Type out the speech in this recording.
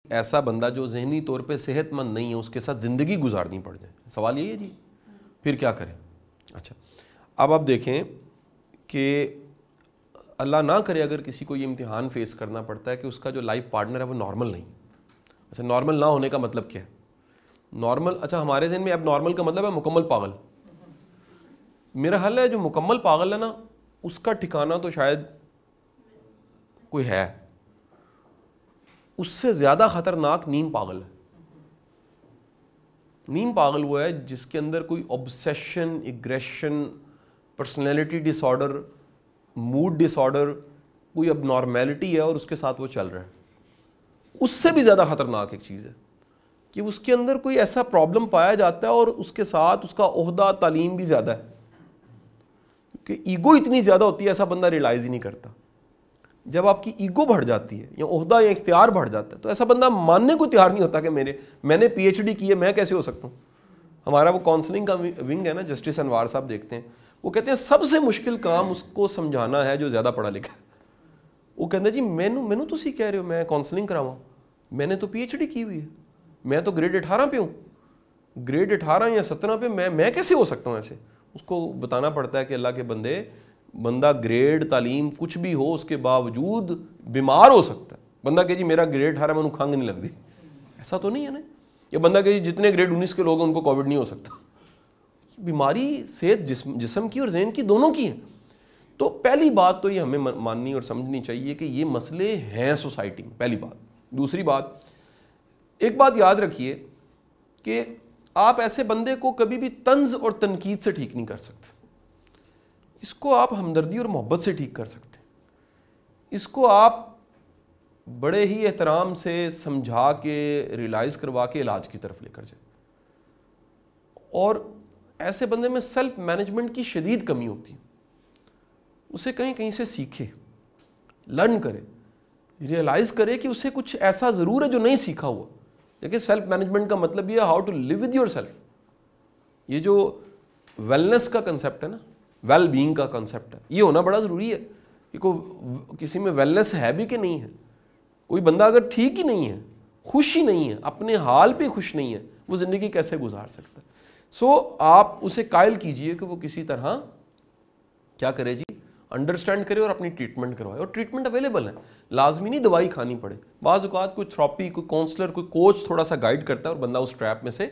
ایسا بندہ جو ذہنی طور پہ صحت مند نہیں ہے اس کے ساتھ زندگی گزارنی پڑ جائے, سوال یہی ہے جی, پھر کیا کریں؟ اچھا اب آپ دیکھیں کہ اللہ نہ کرے اگر کسی کو یہ امتحان فیس کرنا پڑتا ہے کہ اس کا جو لائف پارٹنر ہے وہ نارمل نہیں. اچھا نارمل نہ ہونے کا مطلب کیا ہے؟ نارمل, اچھا ہمارے ذہن میں اب نارمل کا مطلب ہے مکمل پاگل. میرا حل ہے جو مکمل پاگل ہے نا اس کا ٹھکانہ تو شاید کوئی ہے, اس سے زیادہ خطرناک نیم پاگل ہے. نیم پاگل وہ ہے جس کے اندر کوئی obsession, اگریشن, پرسنالٹی ڈس آرڈر, موڈ ڈس آرڈر, کوئی اب نارمیلٹی ہے اور اس کے ساتھ وہ چل رہا ہے. اس سے بھی زیادہ خطرناک ایک چیز ہے کہ اس کے اندر کوئی ایسا پرابلم پایا جاتا ہے اور اس کے ساتھ اس کا عہدہ, تعلیم بھی زیادہ ہے, کیونکہ ایگو اتنی زیادہ ہوتی ہے ایسا بندہ ریلائز ہی نہیں کرتا. جب آپ کی ایگو بڑھ جاتی ہے یا عہدہ یا اختیار بڑھ جاتا ہے تو ایسا بندہ ماننے کو تیار نہیں ہوتا کہ میں نے پی ایچ ڈی کی ہے, میں کیسے ہو سکتا ہوں. ہمارا وہ کاؤنسلنگ کا ونگ ہے نا, جسٹس انوار صاحب دیکھتے ہیں, وہ کہتے ہیں سب سے مشکل کام اس کو سمجھانا ہے جو زیادہ پڑھا لکھا ہے. وہ کہتے ہیں جی مینو تسی کہہ رہے ہو میں کاؤنسلنگ کراواں, میں نے تو پی ایچ ڈی کی ہوئی ہے, میں تو گریڈ 18 پہ ہوں, گریڈ 18 یا 17 پہ میں کیسے ہو سکتا ہوں ایسے. اس کو بتانا پڑتا ہے کہ اللہ کے بندہ گریڈ تعلیم کچھ بھی ہو اس کے باوجود بیمار ہو سکتا ہے. بندہ کہ جی میرا گریڈ 18 میں کھنگ نہیں لگ دی, ایسا تو نہیں ہے نا. یا بندہ کہ جی جتنے گریڈ 19 کے لوگ ہیں ان کو کووڈ نہیں ہو سکتا. بیماری صحت جسم کی اور ذہن کی دونوں کی ہے. تو پہلی بات تو یہ ہمیں ماننی اور سمجھنی چاہیے کہ یہ مسئلے ہیں سوسائٹی میں, پہلی بات. دوسری بات, ایک بات یاد رکھیے کہ آپ ایسے بندے کو کبھی بھی طنز اور تنقید سے ٹھیک نہیں کر سکتے. اس کو آپ ہمدردی اور محبت سے ٹھیک کر سکتے ہیں. اس کو آپ بڑے ہی احترام سے سمجھا کے ریلائز کروا کے علاج کی طرف لے کر جائیں. اور ایسے بندے میں سیلف مینجمنٹ کی شدید کمی ہوتی ہے. اسے کہیں سے سیکھے, لرن کرے, ریئلائز کرے کہ اسے کچھ ایسا ضرور ہے جو نہیں سیکھا ہوا. دیکھیں سیلف مینجمنٹ کا مطلب یہ ہے how to live with yourself. یہ جو ویلنس کا کنسیپٹ ہے نا, ویل بینگ کا کنسیپٹ ہے, یہ ہونا بڑا ضروری ہے. کہ کسی میں ویلنس ہے بھی کہ نہیں ہے. کوئی بندہ اگر ٹھیک ہی نہیں ہے, خوش ہی نہیں ہے, اپنے حال پہ خوش نہیں ہے, وہ زندگی کیسے گزار سکتا ہے. آپ اسے قائل کیجئے کہ وہ کسی طرح کیا کرے جی, انڈرسٹینڈ کرے اور اپنی ٹریٹمنٹ کروائے. اور ٹریٹمنٹ اویلیبل ہے, لازمی نہیں دوائی کھانی پڑے. بعض اوقات کوئی تھراپی, کوئی کاؤنسلر, کوئی کوچ تھوڑا سا گائیڈ کرتا ہے اور بندہ اس ٹریپ میں سے